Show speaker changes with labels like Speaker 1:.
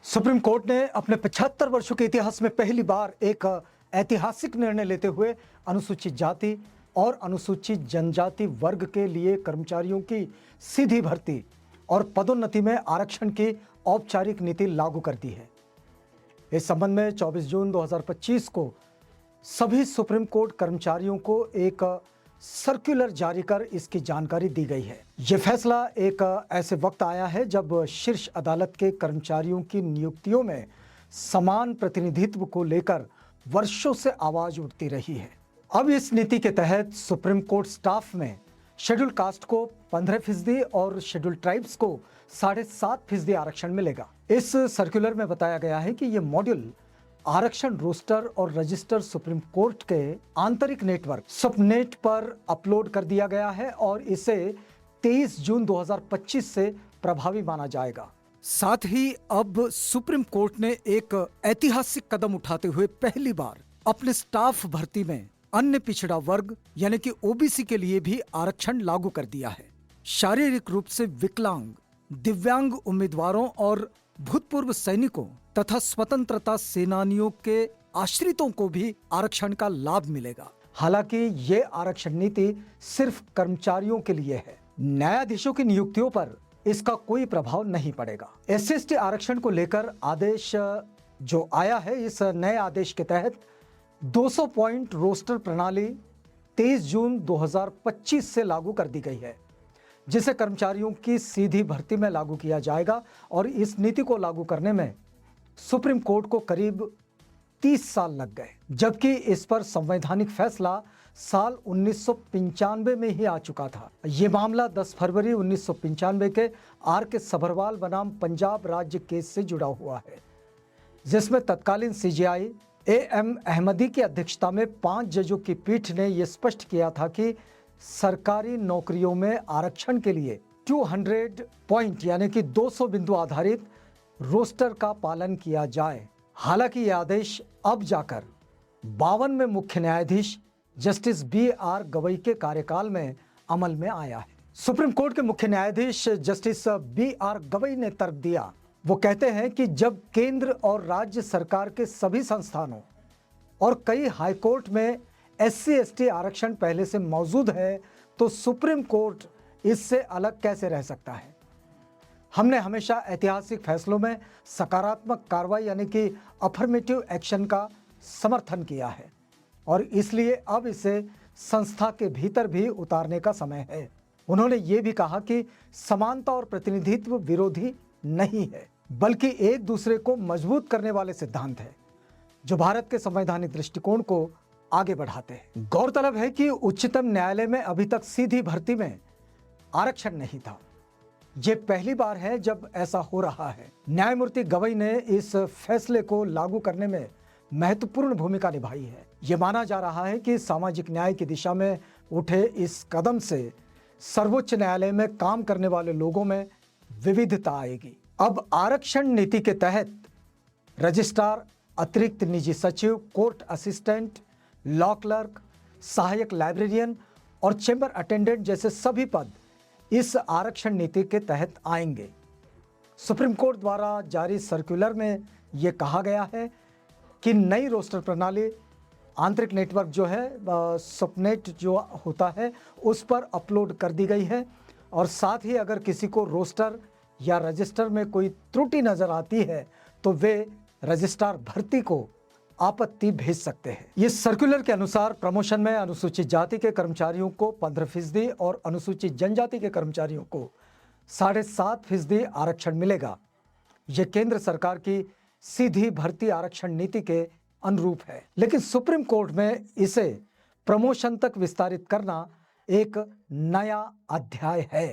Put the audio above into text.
Speaker 1: Supreme court ने अपने 75 वर्षों के इतिहास में पहली बार एक ऐतिहासिक निर्णय लेते हुए अनुसूचित जाति और अनुसूचित जनजाति वर्ग के लिए कर्मचारियों की सीधी भर्ती और पदोन्नति में आरक्षण की औपचारिक नीति लागू कर दी है। इस संबंध में 24 जून 2025 को सभी सुप्रीम कोर्ट कर्मचारियों को एक सर्कुलर जारी कर इसकी जानकारी दी गई है। यह फैसला एक ऐसे वक्त आया है जब शीर्ष अदालत के कर्मचारियों की नियुक्तियों में समान प्रतिनिधित्व को लेकर वर्षों से आवाज उठती रही है। अब इस नीति के तहत सुप्रीम कोर्ट स्टाफ में शेड्यूल कास्ट को 15% और शेड्यूल ट्राइब्स को 7.5% आरक्षण मिलेगा। इस सर्कुलर में बताया गया है कि यह मॉड्यूल आरक्षण रोस्टर और रजिस्टर सुप्रीम कोर्ट के आंतरिक नेटवर्क सबनेट पर अपलोड कर दिया गया है और इसे 23 जून 2025 से प्रभावी माना जाएगा। साथ ही अब सुप्रीम कोर्ट ने एक ऐतिहासिक कदम उठाते हुए पहली बार अपने स्टाफ भर्ती में अन्य पिछड़ा वर्ग यानी कि ओबीसी के लिए भी आरक्षण लागू कर दिया है। शारीरिक रूप से विकलांग, दिव्यांग उम्मीदवारों और भूतपूर्व सैनिकों तथा स्वतंत्रता सेनानियों के आश्रितों को भी आरक्षण का लाभ मिलेगा। हालांकि ये आरक्षण नीति सिर्फ कर्मचारियों के लिए है। न्यायाधीशों की नियुक्तियों पर इसका कोई प्रभाव नहीं पड़ेगा। एससी/एसटी आरक्षण को लेकर आदेश जो आया है, इस नए आदेश के तहत 200 पॉइंट रोस्टर प्रणाली 23 जून 2025 से लागू कर दी गई है, जिसे कर्मचारियों की सीधी भर्ती में लागू किया जाएगा। और इस नीति को लागू करने में सुप्रीम कोर्ट को करीब 30 साल लग गए, जबकि इस पर संवैधानिक फैसला साल 1995 में ही आ चुका था। ये मामला 10 फरवरी 1995 के आर.के. सभरवाल बनाम पंजाब राज्य केस से जुड़ा हुआ है, जिसमें तत्कालीन सीजेआई A.M. अहमदी की अध्यक्षता में 5 जजों की पीठ ने यह स्पष्ट किया था कि सरकारी नौकरियों में आरक्षण के लिए 200 पॉइंट यानी कि 200 बिंदु आधारित रोस्टर का पालन किया जाए। हालांकि यह आदेश अब जाकर 52 में मुख्य न्यायाधीश जस्टिस B.R. गवई के कार्यकाल में अमल में आया है। सुप्रीम कोर्ट के मुख्य न्यायाधीश जस्टिस B.R. गवई ने तर्क दिया। वो कहते हैं कि जब केंद्र और राज्य सरकार के सभी संस्थानों और कई हाईकोर्ट में SC/ST आरक्षण पहले से मौजूद है, तो सुप्रीम कोर्ट इससे अलग कैसे रह सकता है। हमने हमेशा ऐतिहासिक फैसलों में सकारात्मक कार्रवाई यानी कि अफर्मेटिव एक्शन का समर्थन किया है और इसलिए अब इसे संस्था के भीतर भी उतारने का समय है। उन्होंने ये भी कहा कि समानता और प्रतिनिधित्व विरोधी नहीं है, बल्कि एक दूसरे को मजबूत करने वाले सिद्धांत है जो भारत के संवैधानिक दृष्टिकोण को आगे बढ़ाते हैं। गौरतलब है कि उच्चतम न्यायालय में अभी तक सीधी भर्ती में आरक्षण नहीं था। ये पहली बार है जब ऐसा हो रहा है। न्यायमूर्ति गवई ने इस फैसले को लागू करने में महत्वपूर्ण भूमिका निभाई है। ये माना जा रहा है कि सामाजिक न्याय की दिशा में उठे इस कदम से सर्वोच्च न्यायालय में काम करने वाले लोगों में विविधता आएगी। अब आरक्षण नीति के तहत रजिस्ट्रार, अतिरिक्त निजी सचिव, कोर्ट असिस्टेंट, लॉ क्लर्क, सहायक लाइब्रेरियन और चेंबर अटेंडेंट जैसे सभी पद इस आरक्षण नीति के तहत आएंगे। सुप्रीम कोर्ट द्वारा जारी सर्कुलर में यह कहा गया है कि नई रोस्टर प्रणाली आंतरिक नेटवर्क जो है सबनेट जो होता है उस पर अपलोड कर दी गई है और साथ ही अगर किसी को रोस्टर या रजिस्टर में कोई त्रुटि नजर आती है तो वे रजिस्ट्रार भर्ती को आपत्ति भेज सकते हैं। इस सर्कुलर के अनुसार प्रमोशन में अनुसूचित जाति के कर्मचारियों को 15% और अनुसूचित जनजाति के कर्मचारियों को 7.5% आरक्षण मिलेगा। यह केंद्र सरकार की सीधी भर्ती आरक्षण नीति के अनुरूप है, लेकिन सुप्रीम कोर्ट में इसे प्रमोशन तक विस्तारित करना एक नया अध्याय है।